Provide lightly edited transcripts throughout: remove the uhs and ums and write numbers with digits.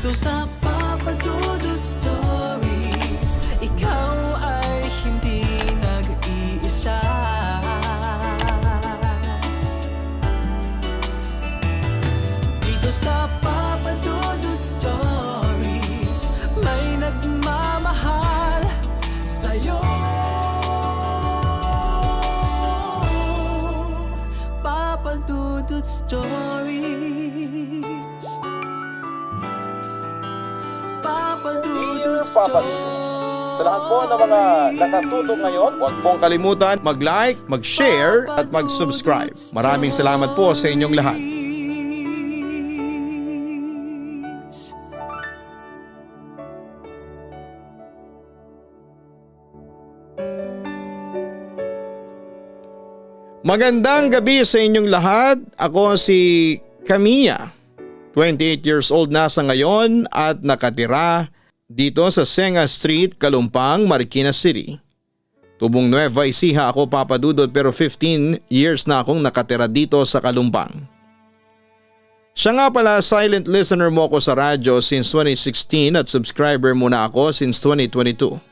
Dito sa Papa Dudut Stories, ikaw ay hindi nag-iisa. Dito sa Papa Dudut Stories, may nagmamahal sa'yo. Papa Dudut Stories. Papa Dudut Papa Dudut. Sa lahat po ng mga nakatutok ngayon, huwag pong kalimutan mag-like, mag-share at mag-subscribe. Maraming salamat po sa inyong lahat. Magandang gabi sa inyong lahat. Ako si Camilla. 28 years old na sa ngayon at nakatira dito sa Senga Street, Kalumpang, Marikina City. Tubong Nueva Ecija ako, Papa Dudut, pero 15 years na akong nakatira dito sa Kalumpang. Siya nga pala, silent listener mo ako sa radyo since 2016 at subscriber mo na ako since 2022.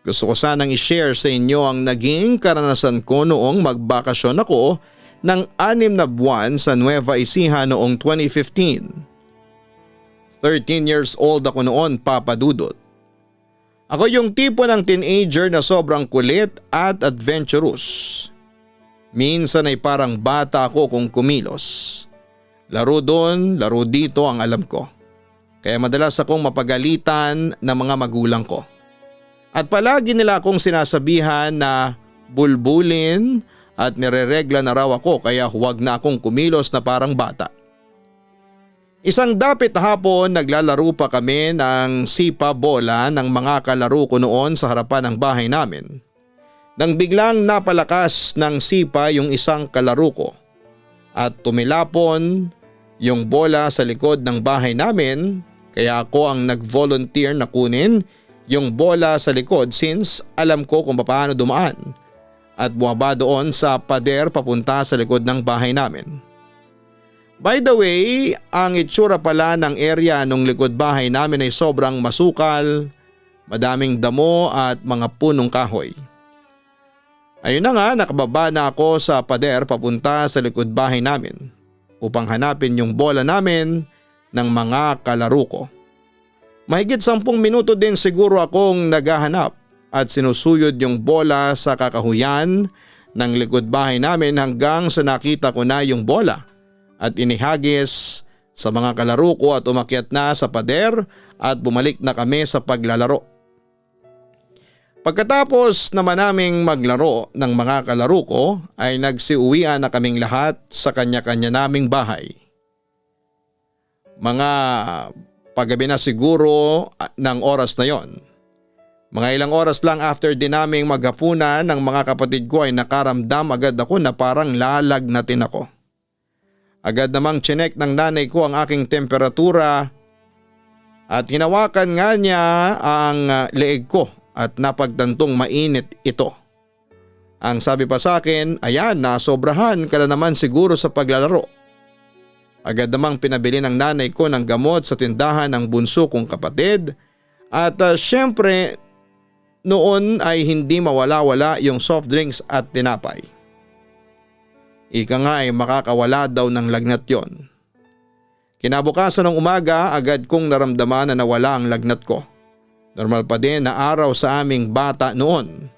Gusto ko sanang i-share sa inyo ang naging karanasan ko noong magbakasyon ako ng 6 na buwan sa Nueva Ecija noong 2015. 13 years old ako noon, Papa Dudut. Ako yung tipo ng teenager na sobrang kulit at adventurous. Minsan ay parang bata ako kung kumilos. Laro doon, laro dito ang alam ko. Kaya madalas akong mapagalitan ng mga magulang ko. At palagi nila akong sinasabihan na bulbulin at nireregla na raw ako kaya huwag na akong kumilos na parang bata. Isang dapit hapon naglalaro pa kami ng sipa bola ng mga kalaro ko noon sa harapan ng bahay namin. Nang biglang napalakas ng sipa yung isang kalaro ko at tumilapon yung bola sa likod ng bahay namin kaya ako ang nag-volunteer na kunin yung bola sa likod since alam ko kung paano dumaan. At buwaba doon sa pader papunta sa likod ng bahay namin. By the way, ang itsura pala ng area nung likod bahay namin ay sobrang masukal, madaming damo at mga punong kahoy. Ayun na nga, nakababa na ako sa pader papunta sa likod bahay namin upang hanapin yung bola namin ng mga kalaro ko. Mahigit 10 minuto din siguro akong naghahanap at sinusuyod yung bola sa kakahuyan ng likod bahay namin hanggang sa nakita ko na yung bola at inihagis sa mga kalaro ko at umakyat na sa pader at bumalik na kami sa paglalaro. Pagkatapos naman naming maglaro ng mga kalaro ko ay nagsiuwian na kaming lahat sa kanya-kanya naming bahay. Mga paggabi na siguro ng oras na yon. Mga ilang oras lang after din naming maghapunan ng mga kapatid ko ay nakaramdam agad ako na parang lalagnatin ako. Agad namang chinek ng nanay ko ang aking temperatura at hinawakan nga niya ang leeg ko at napagtantong mainit ito. Ang sabi pa sa akin, ayan, nasobrahan ka na naman siguro sa paglalaro. Agad namang pinabili ng nanay ko ng gamot sa tindahan ng bunso kong kapatid at syempre noon ay hindi mawala-wala yung soft drinks at tinapay. Ika nga ay makakawala daw ng lagnat yon. Kinabukasan ng umaga agad kong naramdaman na nawala ang lagnat ko. Normal pa din na araw sa aming bata noon.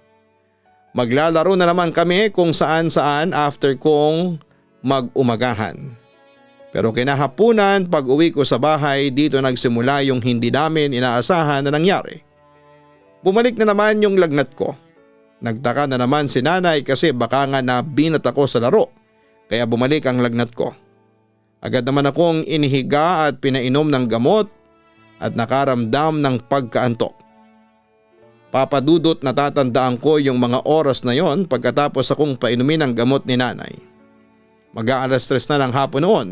Maglalaro na naman kami kung saan-saan after kong mag-umagahan. Pero kinahapunan pag uwi ko sa bahay dito nagsimula yung hindi namin inaasahan na nangyari. Bumalik na naman yung lagnat ko. Nagtaka na naman si nanay kasi baka nga nabinat ako sa laro kaya bumalik ang lagnat ko. Agad naman akong inihiga at pinainom ng gamot at nakaramdam ng pagkaantok. Papa Dudut, natatandaan ko yung mga oras na yon pagkatapos akong painumin ng gamot ni nanay. Mag-aalas 3 na ng hapon noon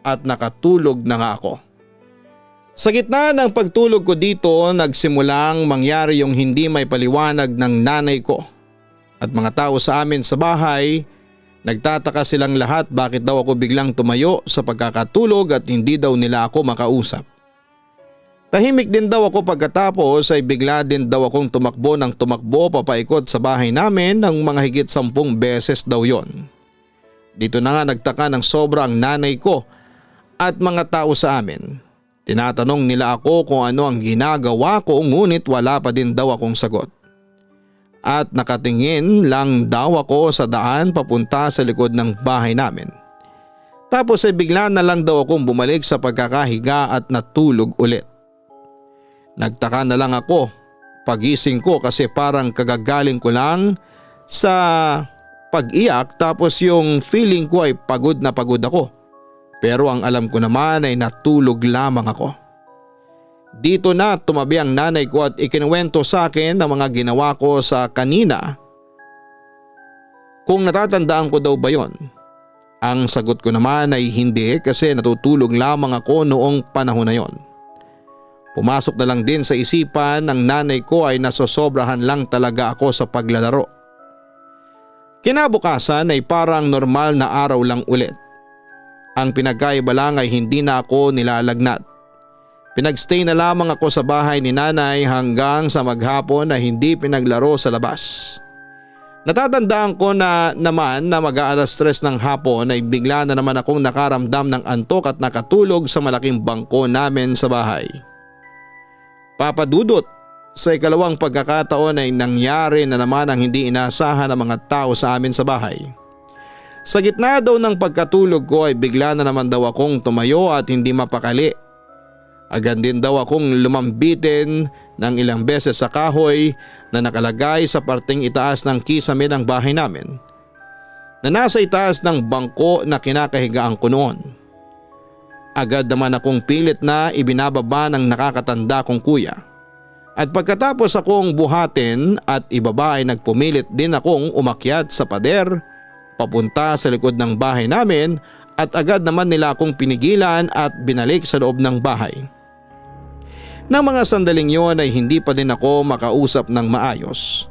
at nakatulog na nga ako. Sa gitna ng pagtulog ko dito, nagsimulang mangyari yung hindi may paliwanag ng nanay ko. At mga tao sa amin sa bahay, nagtataka silang lahat bakit daw ako biglang tumayo sa pagkakatulog at hindi daw nila ako makausap. Tahimik din daw ako pagkatapos ay bigla din daw akong tumakbo ng tumakbo papaikot sa bahay namin ng mga higit 10 beses daw yon. Dito na nga nagtaka ng sobra ang nanay ko at mga tao sa amin. Tinatanong nila ako kung ano ang ginagawa ko ngunit wala pa din daw akong sagot. At nakatingin lang daw ako sa daan papunta sa likod ng bahay namin. Tapos ay bigla na lang daw akong bumalik sa pagkakahiga at natulog ulit. Nagtaka na lang ako pagising ko kasi parang kagagaling ko lang sa pag-iyak tapos yung feeling ko ay pagod na pagod ako. Pero ang alam ko naman ay natulog lamang ako. Dito na tumabi ang nanay ko at ikinuwento sa akin ang mga ginawa ko sa kanina. Kung natatandaan ko daw ba yon? Ang sagot ko naman ay hindi kasi natutulog lamang ako noong panahon na yon. Pumasok na lang din sa isipan ng nanay ko ay nasosobrahan lang talaga ako sa paglalaro. Kinabukasan ay parang normal na araw lang ulit. Ang pinagkaiba lang ay hindi na ako nilalagnat. Pinagstay na lamang ako sa bahay ni nanay hanggang sa maghapon na hindi pinaglaro sa labas. Natatandaan ko na naman na mag-aalas 3 ng hapon ay bigla na naman akong nakaramdam ng antok at nakatulog sa malaking bangko namin sa bahay. Papadudot, sa ikalawang pagkakataon ay nangyari na naman ang hindi inaasahan ng mga tao sa amin sa bahay. Sa gitna daw ng pagkatulog ko ay bigla na naman daw akong tumayo at hindi mapakali. Agad din daw akong lumambitin ng ilang beses sa kahoy na nakalagay sa parting itaas ng kisame ng bahay namin, na nasa itaas ng bangko na kinakahigaan ko noon. Agad naman akong pilit na ibinababa ng nakakatanda kong kuya. At pagkatapos akong buhatin at ibaba ay nagpumilit din akong umakyat sa pader papunta sa likod ng bahay namin at agad naman nila akong pinigilan at binalik sa loob ng bahay. Nang mga sandaling yon ay hindi pa din ako makausap ng maayos.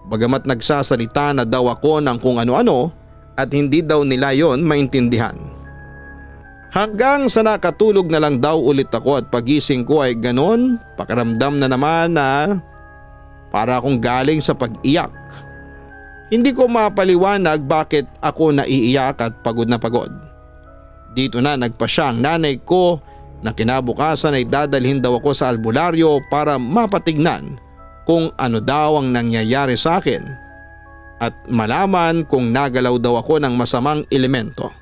Bagamat nagsasalita na daw ako ng kung ano-ano at hindi daw nila yon maintindihan. Hanggang sa nakatulog na lang daw ulit ako at pagising ko ay ganon, pakiramdam na naman na para akong galing sa pag-iyak. Hindi ko mapaliwanag bakit ako naiiyak at pagod na pagod. Dito na nagpasya ang nanay ko na kinabukasan ay dadalhin daw ako sa albularyo para mapatignan kung ano daw ang nangyayari sa akin at malaman kung nagalaw daw ako ng masamang elemento.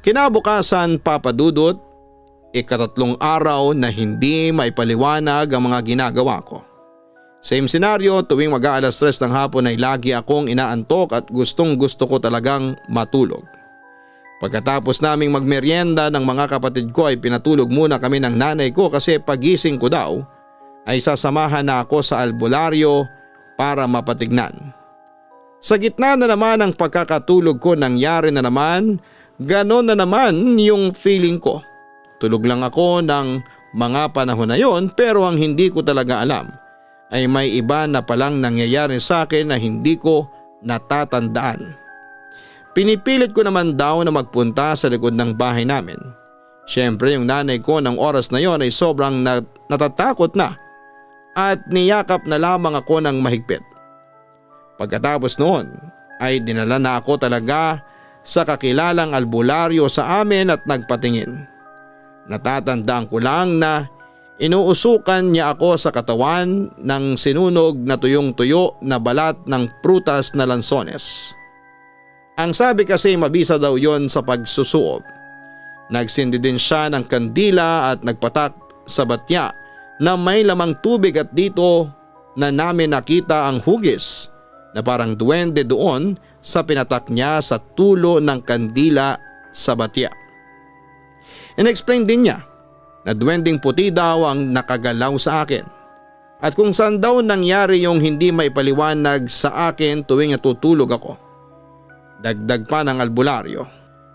Kinabukasan, papadudot, ikatatlong araw na hindi maipaliwanag ang mga ginagawa ko. Same senaryo, tuwing mag-aalas 3 ng hapon ay lagi akong inaantok at gustong gusto ko talagang matulog. Pagkatapos naming magmeryenda ng mga kapatid ko ay pinatulog muna kami ng nanay ko kasi pagising ko daw ay sasamahan na ako sa albularyo para mapatignan. Sa gitna na naman ng pagkakatulog ko nangyari na naman, ganon na naman yung feeling ko. Tulog lang ako ng mga panahon na yon pero ang hindi ko talaga alam ay may iba na palang nangyayari sa akin na hindi ko natatandaan. Pinipilit ko naman daw na magpunta sa likod ng bahay namin. Siyempre yung nanay ko ng oras na yon ay sobrang natatakot na at niyakap na lamang ako ng mahigpit. Pagkatapos noon ay dinala na ako talaga sa kakilalang albularyo sa amin at nagpatingin. Natatandaan ko lang na inuusukan niya ako sa katawan ng sinunog na tuyong-tuyo na balat ng prutas na lansones. Ang sabi kasi mabisa daw yon sa pagsusuob. Nagsindi din siya ng kandila at nagpatak sa batya na may lamang tubig at dito na namin nakita ang hugis na parang duwende doon sa pinatak niya sa tulo ng kandila sa batya. In-explain din niya na duwending puti daw ang nakagalaw sa akin at kung saan daw nangyari yung hindi maipaliwanag sa akin tuwing natutulog ako. Dagdag pa ng albularyo,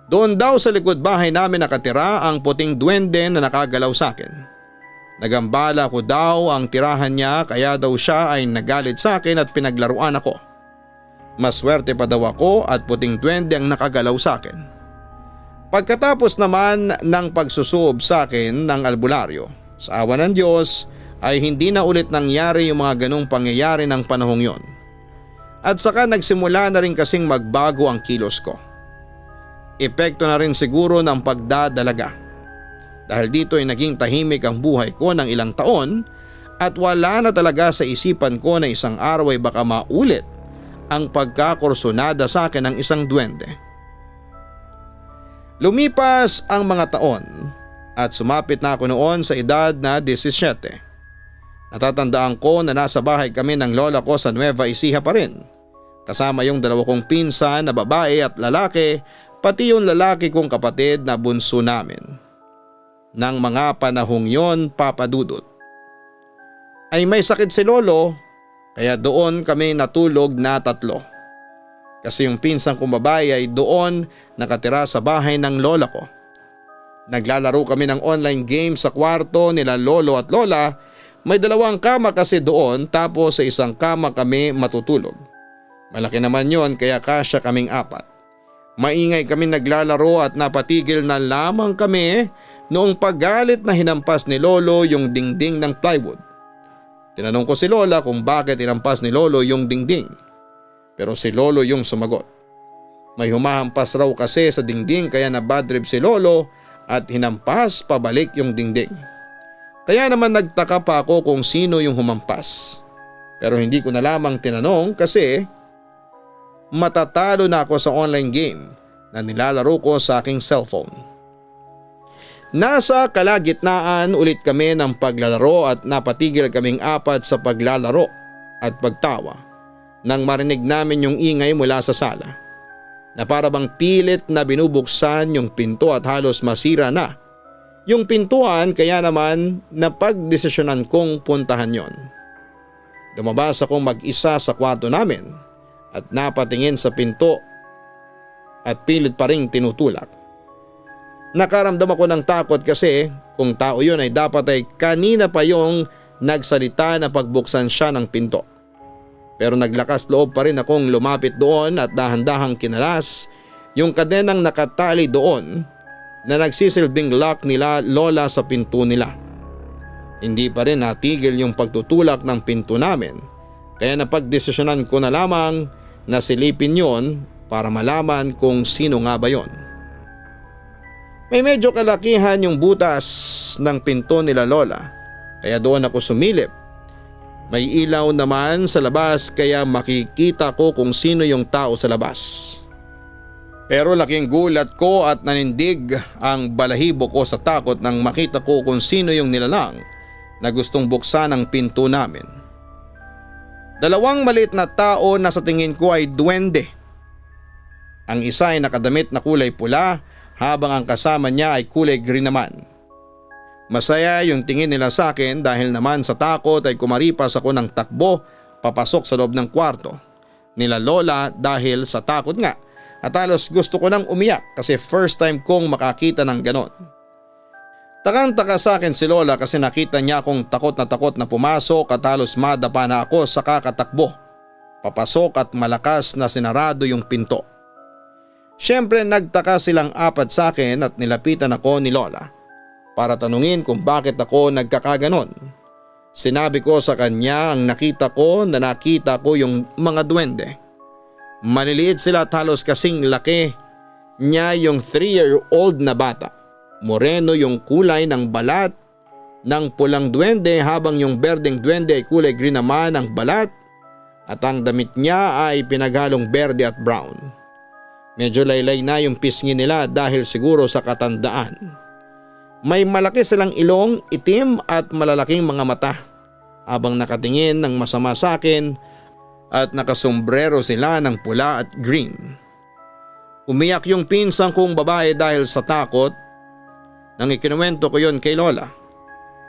doon daw sa likod bahay namin nakatira ang puting duwende na nakagalaw sa akin. Nagambala ko daw ang tirahan niya kaya daw siya ay nagalit sa akin at pinaglaruan ako. Maswerte pa daw ako at puting duwende ang nakagalaw sa akin. Pagkatapos naman ng pagsusuob sa akin ng albularyo, Sa awa ng Diyos ay hindi na ulit nangyari yung mga ganong pangyayari ng panahong yon. At saka nagsimula na rin kasing magbago ang kilos ko. Epekto na rin siguro ng pagdadalaga. Dahil dito ay naging tahimik ang buhay ko ng ilang taon at wala na talaga sa isipan ko na isang araw ay baka maulit ang pagkakursunada sa akin ng isang duwende. Lumipas ang mga taon at sumapit na ako noon sa edad na 17. Natatandaan ko na nasa bahay kami ng lola ko sa Nueva Ecija pa rin. Kasama yung dalawa kong pinsan na babae at lalaki, pati yung lalaki kong kapatid na bunso namin. Nang mga panahong yon, Papa Dudut, ay may sakit si lolo kaya doon kami natulog na tatlo. Kasi yung pinsan kong babae ay doon nakatira sa bahay ng lola ko. Naglalaro kami ng online game sa kwarto nila lolo at lola. May dalawang kama kasi doon tapos sa isang kama kami matutulog. Malaki naman yon kaya kasya kaming apat. Maingay kami naglalaro at napatigil na lamang kami noong paggalit na hinampas ni lolo yung dingding ng plywood. Tinanong ko si lola kung bakit hinampas ni lolo yung dingding. Pero si lolo yung sumagot. May humahampas raw kasi sa dingding kaya nabadrib si lolo at hinampas pabalik yung dingding. Kaya naman nagtaka pa ako kung sino yung humampas. Pero hindi ko na lamang tinanong kasi matatalo na ako sa online game na nilalaro ko sa aking cellphone. Nasa kalagitnaan ulit kami ng paglalaro at napatigil kaming apat sa paglalaro at pagtawa nang marinig namin yung ingay mula sa sala na para bang pilit na binubuksan yung pinto at halos masira na yung pintuan kaya naman napagdesisyonan kong puntahan yon. Lumabas akong mag-isa sa kwarto namin at napatingin sa pinto at pilit pa ring tinutulak. Nakaramdam ako ng takot kasi kung tao yun ay dapat ay kanina pa yung nagsalita na pagbuksan siya ng pinto. Pero naglakas loob pa rin akong lumapit doon at dahan-dahang kinalas yung kadenang nakatali doon na nagsisilbing lock nila lola sa pinto nila. Hindi pa rin natigil yung pagtutulak ng pinto namin kaya napagdesisyonan ko na lamang na silipin yon para malaman kung sino nga ba yon. May medyo kalakihan yung butas ng pinto nila lola kaya doon ako sumilip. May ilaw naman sa labas kaya makikita ko kung sino yung tao sa labas. Pero laking gulat ko at nanindig ang balahibo ko sa takot nang makita ko kung sino yung nilalang na gustong buksan ang pinto namin. Dalawang maliit na tao na sa tingin ko ay duwende. Ang isa ay nakadamit na kulay pula habang ang kasama niya ay kulay green naman. Masaya yung tingin nila sa akin dahil naman sa takot ay kumaripas ako ng takbo papasok sa loob ng kwarto nila lola dahil sa takot nga at halos gusto ko nang umiyak kasi first time kong makakita ng ganon. Takang-taka sa akin si lola kasi nakita niya akong takot na pumasok at halos madapa na ako sa kakatakbo. Papasok at malakas na sinarado yung pinto. Siyempre nagtaka silang apat sa akin at nilapitan ako ni lola para tanungin kung bakit ako nagkakaganon. Sinabi ko sa kanya ang nakita ko na nakita ko yung mga duwende. Maliliit sila at halos kasing laki niya yung 3-year-old na bata. Moreno yung kulay ng balat ng pulang duwende habang yung berdeng duwende ay kulay green naman ang balat at ang damit niya ay pinaghalong berde at brown. Medyo laylay na yung pisngi nila dahil siguro sa katandaan. May malaki silang ilong, itim at malalaking mga mata habang nakatingin ng masama sa akin at nakasombrero sila ng pula at green. Umiyak yung pinsang kong babae dahil sa takot nang ikinuwento ko yon kay lola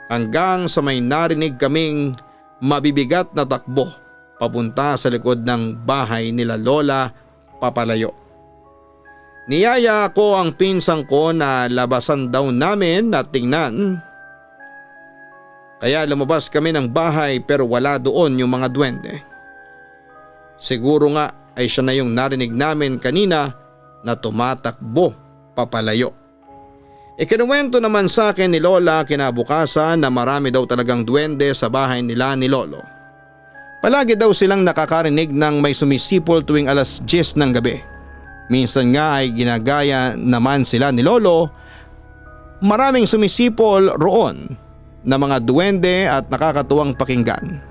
hanggang sa may narinig kaming mabibigat na takbo papunta sa likod ng bahay nila lola papalayo. Niyaya ko ang pinsang ko na labasan daw namin at tingnan. Kaya lumabas kami ng bahay pero wala doon yung mga duwende. Siguro nga ay siya na yung narinig namin kanina na tumatakbo papalayo. Ikinuwento naman sa akin ni Lola kinabukasan na marami daw talagang duwende sa bahay nila ni Lolo. Palagi daw silang nakakarinig ng may sumisipol tuwing alas 10 ng gabi. Minsan nga ay ginagaya naman sila ni Lolo. Maraming sumisipol roon na mga duwende at nakakatuwang pakinggan.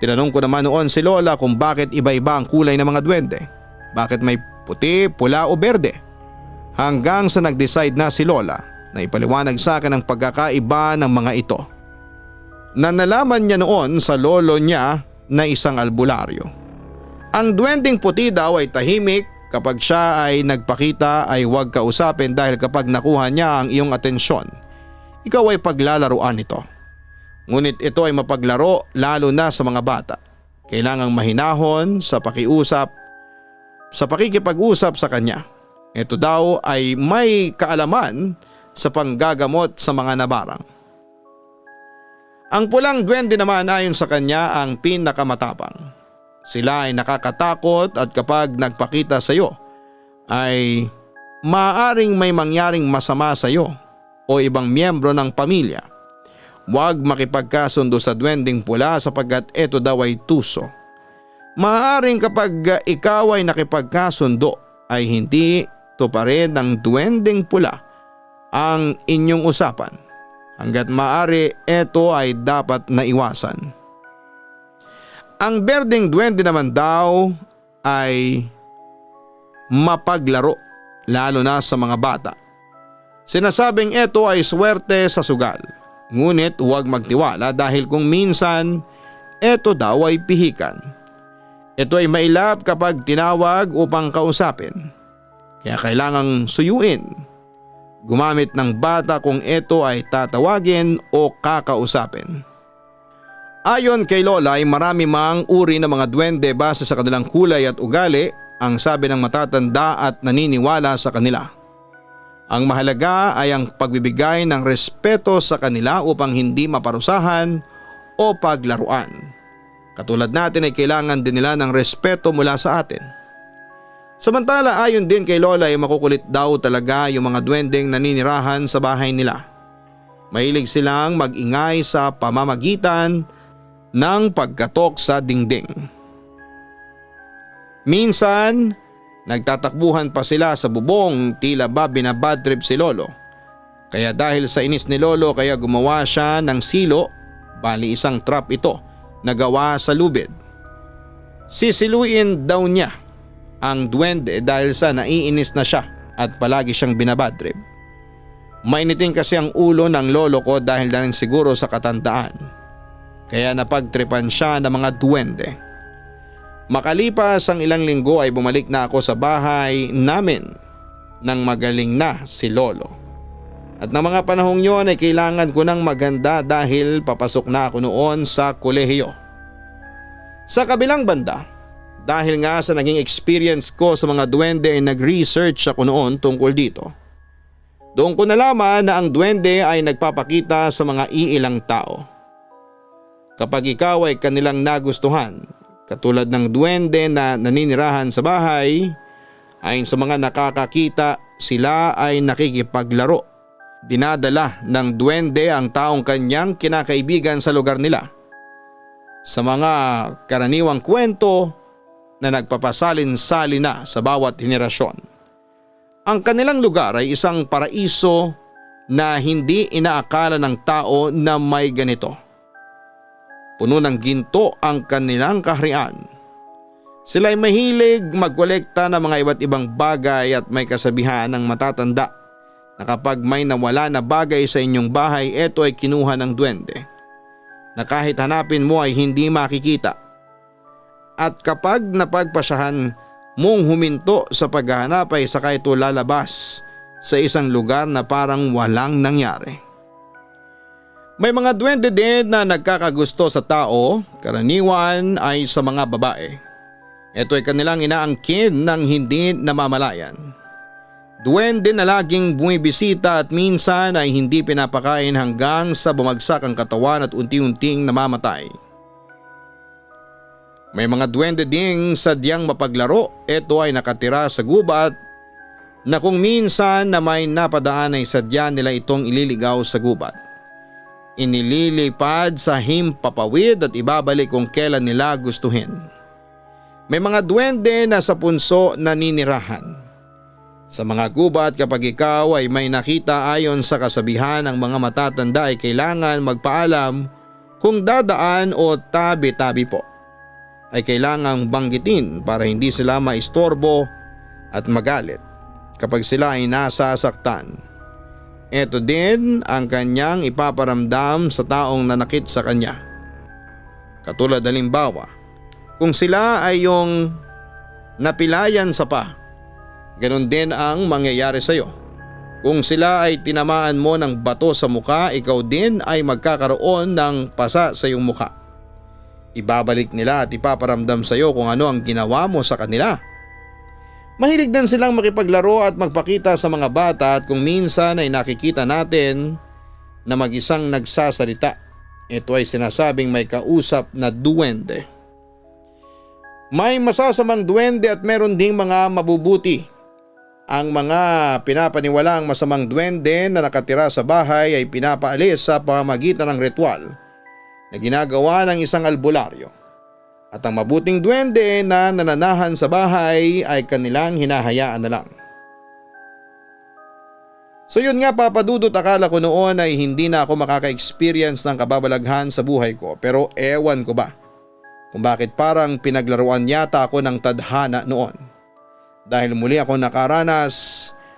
Tinanong ko naman noon si Lola kung bakit iba-iba ang kulay ng mga duwende. Bakit may puti, pula o berde? Hanggang sa nag-decide na si Lola na ipaliwanag sa akin ang pagkakaiba ng mga ito. Na nalaman niya noon sa lolo niya na isang albularyo. Ang duwending puti daw ay tahimik, kapag siya ay nagpakita ay huwag kausapin dahil kapag nakuha niya ang iyong atensyon, ikaw ay paglalaruan nito. Ngunit ito ay mapaglaro lalo na sa mga bata. Kailangang mahinahon sa pakikipag-usap sa kanya. Ito daw ay may kaalaman sa panggagamot sa mga nabarang. Ang pulang duwende naman ayon sa kanya ang pinakamatapang. Sila ay nakakatakot at kapag nagpakita sa iyo ay maaaring may mangyaring masama sa iyo o ibang miyembro ng pamilya. Huwag makipagkasundo sa duwending pula sapagkat ito daw ay tuso. Maaaring kapag ikaw ay nakipagkasundo ay hindi tuparin ng duwending pula ang inyong usapan. Hanggat maaari ito ay dapat naiwasan. Ang berdeng duwende naman daw ay mapaglaro lalo na sa mga bata. Sinasabing ito ay swerte sa sugal. Ngunit huwag magtiwala dahil kung minsan ito daw ay pihikan. Ito ay mailap kapag tinawag upang kausapin. Kaya kailangang suyuin. Gumamit ng bata kung ito ay tatawagin o kakausapin. Ayon kay Lola ay marami mang uri ng mga duwende base sa kanilang kulay at ugali, ang sabi ng matatanda at naniniwala sa kanila. Ang mahalaga ay ang pagbibigay ng respeto sa kanila upang hindi maparusahan o paglaruan. Katulad natin ay kailangan din nila ng respeto mula sa atin. Samantala ayon din kay Lola ay makukulit daw talaga yung mga duwendeng naninirahan sa bahay nila. Mahilig silang mag-ingay sa pamamagitan ng pagkatok sa dingding. Minsan, nagtatakbuhan pa sila sa bubong, tila ba binabad trip si Lolo. Kaya dahil sa inis ni Lolo kaya gumawa siya ng silo, bali isang trap ito na gawa sa lubid. Sisiluin daw niya ang duwende dahil sa naiinis na siya at palagi siyang binabad trip. Mainitin kasi ang ulo ng lolo ko dahil na rin siguro sa katandaan. Kaya napagtripan siya ng mga duwende. Makalipas ang ilang linggo ay bumalik na ako sa bahay namin nang magaling na si Lolo. At ng mga panahong yon ay kailangan ko ng maganda dahil papasok na ako noon sa kolehiyo. Sa kabilang banda, dahil nga sa naging experience ko sa mga duwende ay nag-research ako noon tungkol dito. Doon ko nalaman na ang duwende ay nagpapakita sa mga iilang tao. Kapag ikaw ay kanilang nagustuhan, katulad ng duwende na naninirahan sa bahay, ayon sa mga nakakakita, sila ay nakikipaglaro. Dinadala ng duwende ang taong kanyang kinakaibigan sa lugar nila. Sa mga karaniwang kwento na nagpapasalin-sali na sa bawat henerasyon. Ang kanilang lugar ay isang paraiso na hindi inaakala ng tao na may ganito. Puno ng ginto ang kanilang kaharian. Sila ay mahilig magkolekta ng mga iba't ibang bagay at may kasabihan ng matatanda na kapag may nawala na bagay sa inyong bahay, ito ay kinuha ng duwende. Na kahit hanapin mo ay hindi makikita. At kapag napagpasyahan mong huminto sa paghahanap ay saka ito lalabas sa isang lugar na parang walang nangyari. May mga duwende din na nagkakagusto sa tao, karaniwan ay sa mga babae. Ito ay kanilang inaangkin ng hindi namamalayan. Duwende na laging bumibisita at minsan ay hindi pinapakain hanggang sa bumagsak ang katawan at unti-unting namamatay. May mga duwende ding sadyang mapaglaro, ito ay nakatira sa gubat na kung minsan na may napadaan ay sadya nila itong ililigaw sa gubat. Inililipad sa himpapawid at ibabalik kung kailan nila gustuhin. May mga duwende na sa punso naninirahan. Sa mga gubat kapag ikaw ay may nakita ayon sa kasabihan ng mga matatanda ay kailangan magpaalam kung dadaan o tabi-tabi po. Ay kailangang banggitin para hindi sila maistorbo at magalit kapag sila ay nasasaktan. Ito din ang kanyang ipaparamdam sa taong nanakit sa kanya. Katulad halimbawa, kung sila ay yung napilayan sa pa, ganun din ang mangyayari sa iyo. Kung sila ay tinamaan mo ng bato sa muka, ikaw din ay magkakaroon ng pasa sa iyong muka. Ibabalik nila at ipaparamdam sa iyo kung ano ang ginawa mo sa kanila. Mahilig din silang makipaglaro at magpakita sa mga bata at kung minsan ay nakikita natin na mag-isang nagsasalita. Ito ay sinasabing may kausap na duwende. May masasamang duwende at meron ding mga mabubuti. Ang mga pinapaniwalaang masamang duwende na nakatira sa bahay ay pinapaalis sa pamamagitan ng ritual na ginagawa ng isang albularyo. At ang mabuting duwende na nananahan sa bahay ay kanilang hinahayaan na lang. So yun nga Papa Dudut, akala ko noon ay hindi na ako makaka-experience ng kababalaghan sa buhay ko, pero ewan ko ba kung bakit parang pinaglaruan yata ako ng tadhana noon. Dahil muli ako nakaranas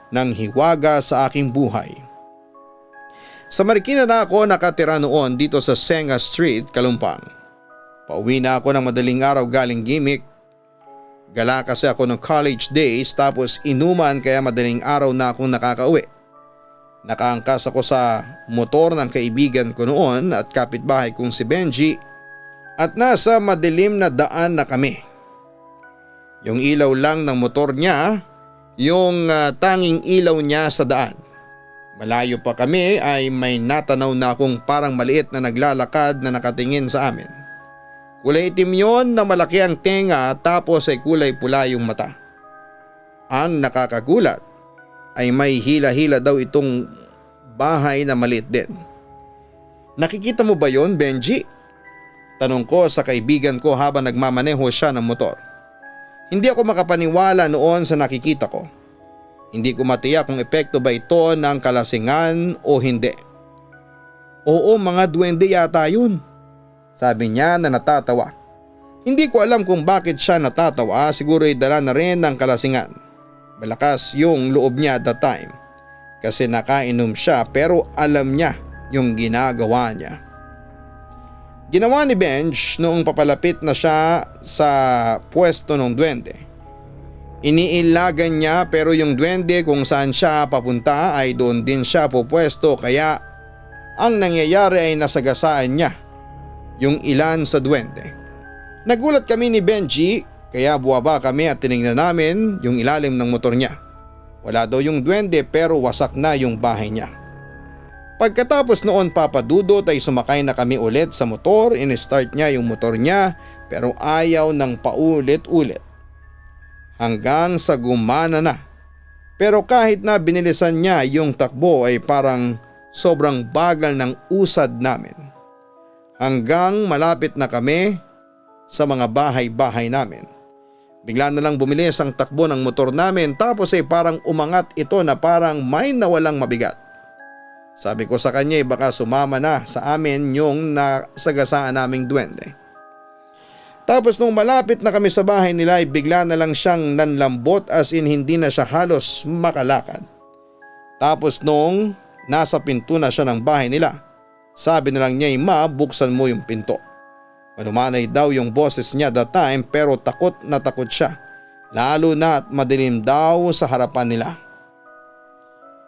ng hiwaga sa aking buhay. Sa Marikina na ako nakatira noon dito sa Senga Street, Kalumpang. Pauwi na ako ng madaling araw galing gimmick. Gala kasi ako ng college days tapos inuman kaya madaling araw na akong nakakauwi. Nakaangkas ako sa motor ng kaibigan ko noon at kapitbahay kong si Benji at nasa madilim na daan na kami. Yung ilaw lang ng motor niya, yung tanging ilaw niya sa daan. Malayo pa kami ay may natanaw na akong parang maliit na naglalakad na nakatingin sa amin. Kulay itim yon na malaki ang tenga tapos ay kulay pula yung mata. Ang nakakagulat ay may hila-hila daw itong bahay na maliit din. Nakikita mo ba yon, Benji? Tanong ko sa kaibigan ko habang nagmamaneho siya ng motor. Hindi ako makapaniwala noon sa nakikita ko. Hindi ko matiyak kung epekto ba ito ng kalasingan o hindi. Oo, mga duwende yata yun. Sabi niya na natatawa. Hindi ko alam kung bakit siya natatawa, siguro ay dala na rin ng kalasingan. Malakas yung loob niya at that time. Kasi nakainom siya pero alam niya yung ginagawa niya. Ginawa ni Benj noong papalapit na siya sa pwesto ng duwende. Iniilagan niya pero yung duwende kung saan siya papunta ay doon din siya pupwesto kaya ang nangyayari ay nasagasaan niya yung ilan sa duwende. Nagulat kami ni Benji kaya buwaba kami at tinignan namin yung ilalim ng motor niya. Wala daw yung duwende pero wasak na yung bahay niya. Pagkatapos noon Papa Dudut ay sumakay na kami ulit sa motor, in-start niya yung motor niya pero ayaw ng paulit-ulit. Hanggang sa gumana na. Pero kahit na binilisan niya yung takbo ay parang sobrang bagal ng usad namin. Hanggang malapit na kami sa mga bahay-bahay namin. Bigla na lang bumilis ang takbo ng motor namin tapos ay parang umangat ito na parang may nawalang mabigat. Sabi ko sa kanya baka sumama na sa amin yung nasagasaan naming duwende. Tapos nung malapit na kami sa bahay nila ay bigla na lang siyang nanlambot as in hindi na siya halos makalakad. Tapos nung nasa pinto na siya ng bahay nila, sabi na lang niya ma buksan mo yung pinto. Manumanay daw yung boses niya that time pero takot na takot siya. Lalo na at madilim daw sa harapan nila.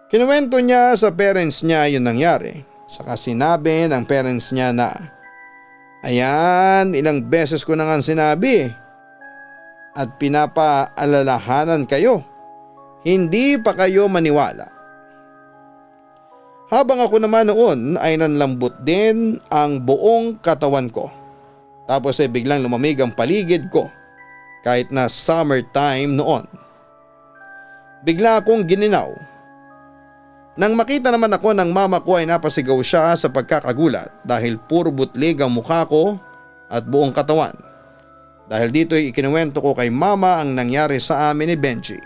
Kinuwento niya sa parents niya yung nangyari. Saka sinabi ng parents niya na ayan, ilang beses ko na nga sinabi at pinapaalalahanan kayo. Hindi pa kayo maniwala. Habang ako naman noon ay nanlambot din ang buong katawan ko. Tapos ay biglang lumamig ang paligid ko kahit na summertime noon. Bigla akong gininaw. Nang makita naman ako ng mama ko ay napasigaw siya sa pagkakagulat dahil puro butlig ang mukha ko at buong katawan. Dahil dito ay ikinuwento ko kay mama ang nangyari sa amin ni Benji.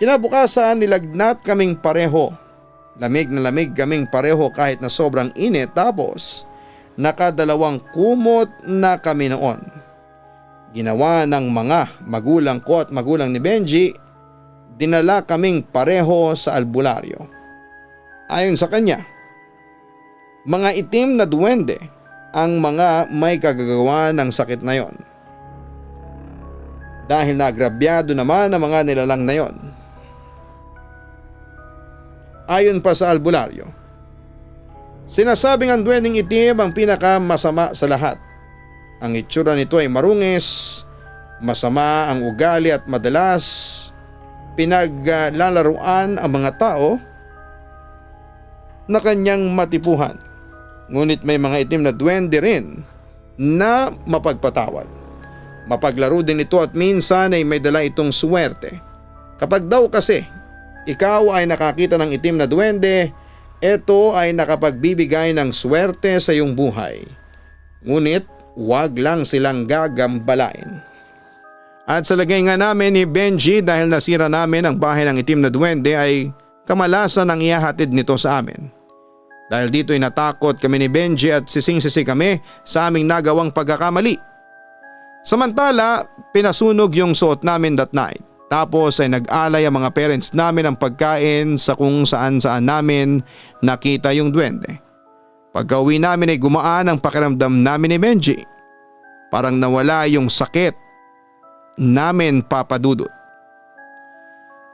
Kinabukasan nilagnat kaming pareho. Lamig na lamig kaming pareho kahit na sobrang init, tapos nakadalawang kumot na kami noon. Ginawa ng mga magulang ko at magulang ni Benji, dinala kaming pareho sa albularyo. Ayon sa kanya, mga itim na duwende ang mga may kagagawa ng sakit na yon. Dahil naagrabyado naman ang mga nilalang na yon. Ayon pa sa albularyo, sinasabing ang duwendeng itim ang pinakamasama sa lahat. Ang itsura nito ay marungis, masama ang ugali at madalas pinaglalaruan ang mga tao na kanyang matipuhan. Ngunit may mga itim na duwende rin na mapagpatawad. Mapaglaro din ito at minsan ay may dala itong swerte. Kapag daw kasi ikaw ay nakakita ng itim na duwende, ito ay nakapagbibigay ng swerte sa iyong buhay. Ngunit huwag lang silang gagambalain. At sa lagay nga namin ni Benji, dahil nasira namin ang bahay ng itim na duwende, ay kamalasan ang ihahatid nito sa amin. Dahil dito ay natakot kami ni Benji at sising-sisi kami sa aming nagawang pagkakamali. Samantala, pinasunog yung suot namin that night. Tapos ay nag-alay ang mga parents namin ng pagkain sa kung saan-saan namin nakita yung duwende. Pagka-uwi namin ay gumaan ang pakiramdam namin ni Benji. Parang nawala yung sakit namin, Papa Dudut.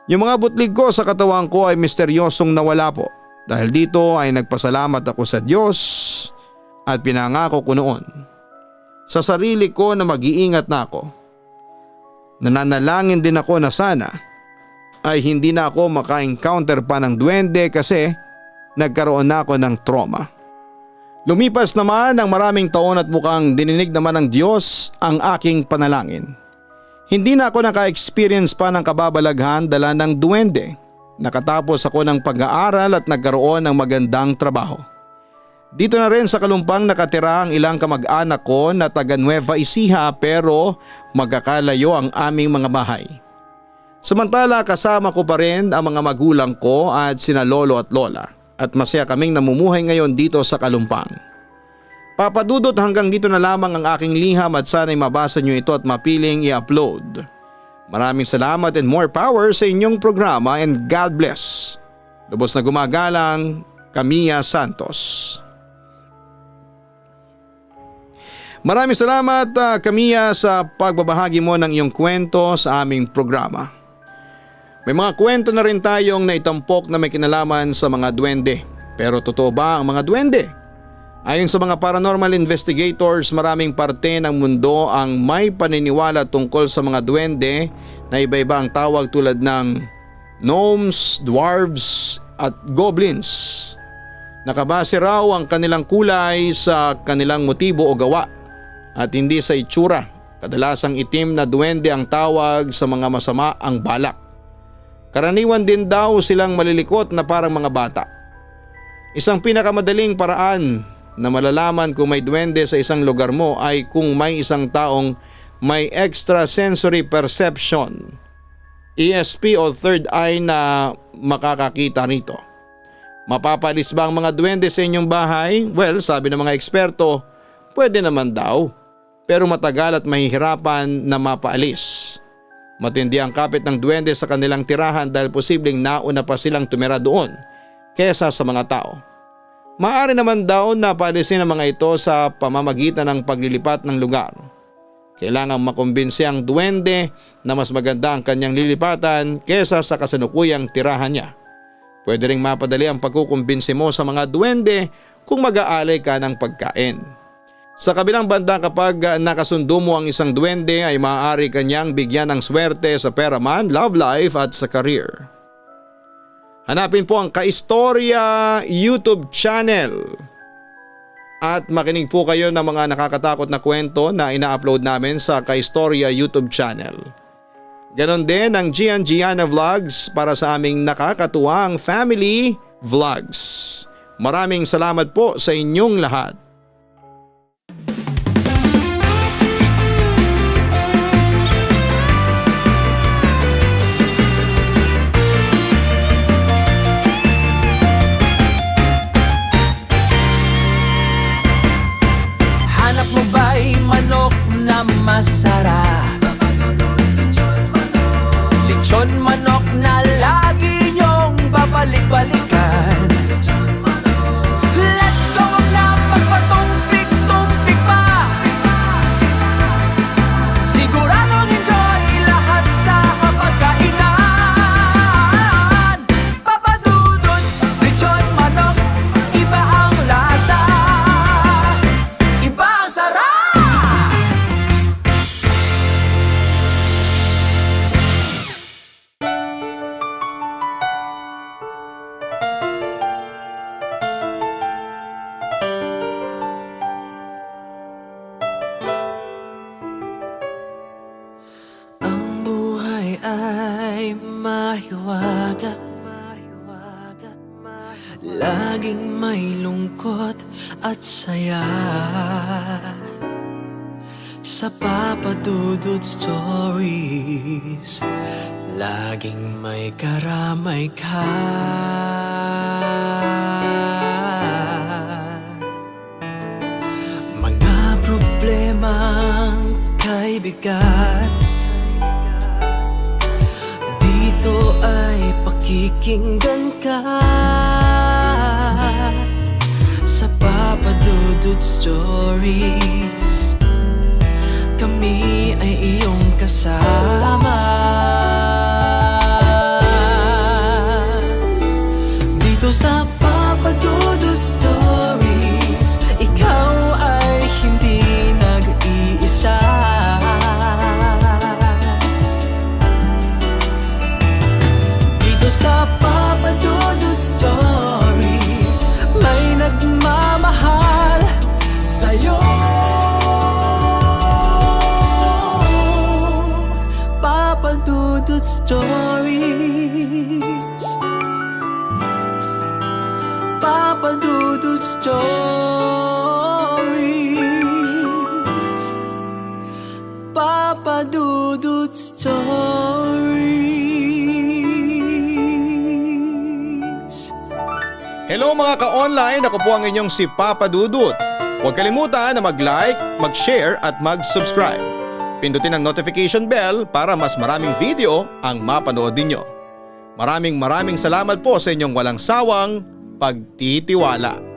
Yung mga butlig ko sa katawan ko ay misteryosong nawala po. Dahil dito ay nagpasalamat ako sa Diyos at pinangako ko noon sa sarili ko na mag-iingat na ako. Nananalangin din ako na sana ay hindi na ako maka-encounter pa ng duwende kasi nagkaroon na ako ng trauma. Lumipas naman ang maraming taon at mukhang dininig naman ng Diyos ang aking panalangin. Hindi na ako naka-experience pa ng kababalaghan dala ng duwende. Nakatapos ako ng pag-aaral at nagkaroon ng magandang trabaho. Dito na rin sa Kalumpang nakatira ang ilang kamag-anak ko na taga Nueva Ecija, pero magkakalayo ang aming mga bahay. Samantala kasama ko pa rin ang mga magulang ko at sina lolo at lola, at masaya kaming namumuhay ngayon dito sa Kalumpang. Papa Dudut, hanggang dito na lamang ang aking liham at sana'y mabasa nyo ito at mapiling i-upload. Maraming salamat and more power sa inyong programa, and God bless. Lubos na gumagalang, Camilla Santos. Maraming salamat Camilla sa pagbabahagi mo ng iyong kwento sa aming programa. May mga kwento na rin tayong naitampok na may kinalaman sa mga duwende. Pero totoo ba ang mga duwende? Ayon sa mga paranormal investigators, maraming parte ng mundo ang may paniniwala tungkol sa mga duwende na iba-iba ang tawag, tulad ng gnomes, dwarves at goblins. Nakabase raw ang kanilang kulay sa kanilang motibo o gawa at hindi sa itsura. Kadalasang itim na duwende ang tawag sa mga masama ang balak. Karaniwan din daw silang malilikot na parang mga bata. Isang pinakamadaling paraan na malalaman kung may duwende sa isang lugar mo ay kung may isang taong may extrasensory perception, ESP o third eye, na makakakita nito. Mapapalis ba ang mga duwende sa inyong bahay? Well, sabi ng mga eksperto, pwede naman daw, pero matagal at mahihirapan na mapaalis. Matindi ang kapit ng duwende sa kanilang tirahan dahil posibleng nauna pa silang tumira doon kesa sa mga tao. Maaari naman daw na paalisin ang mga ito sa pamamagitan ng paglilipat ng lugar. Kailangang makumbinsi ang duwende na mas maganda ang kanyang lilipatan kesa sa kasalukuyang tirahan niya. Pwede ring mapadali ang pagkukumbinsi mo sa mga duwende kung mag-aalay ka ng pagkain. Sa kabilang banda, kapag nakasundo mo ang isang duwende ay maaari kanyang bigyan ng swerte sa pera man, love life at sa career. Hanapin po ang Kaistorya YouTube channel at makinig po kayo ng mga nakakatakot na kwento na ina-upload namin sa Kaistorya YouTube channel. Ganon din ang Gian Gianna Vlogs para sa aming nakakatuwang family vlogs. Maraming salamat po sa inyong lahat. Hanap mo ba'y manok na masarap? Lechon manok na lagi niyong babalik-balikan. Let's go na magpatumpik-tumpik pa. Siguradong enjoy lahat sa pagkainan. Papa Dudut, lechon manok, iba ang lasa, iba ang sarap. Ang buhay ay mahiwaga, laging may lungkot at saya. Sa Papa Dudut Stories, laging may karamay ka. Mga problemang kay bigat, dito ay pakikinggan ka. Sa Papa Dudut Stories, kami ay iyong kasama. Dito sa Papa Dudut Stories, ikaw ay hindi nag-iisa. Dito sa Papa Dudut Stories, may nagmamahal sa'yo. Papa Dudut Stories, Papa Dudut Stories, Papa Dudut Stories. Hello mga ka-online, ako po ang inyong si Papa Dudut. Huwag kalimutan na mag-like, mag-share at mag-subscribe. Pindutin ang notification bell para mas maraming video ang mapanood ninyo. Maraming salamat po sa inyong walang sawang pagtitiwala.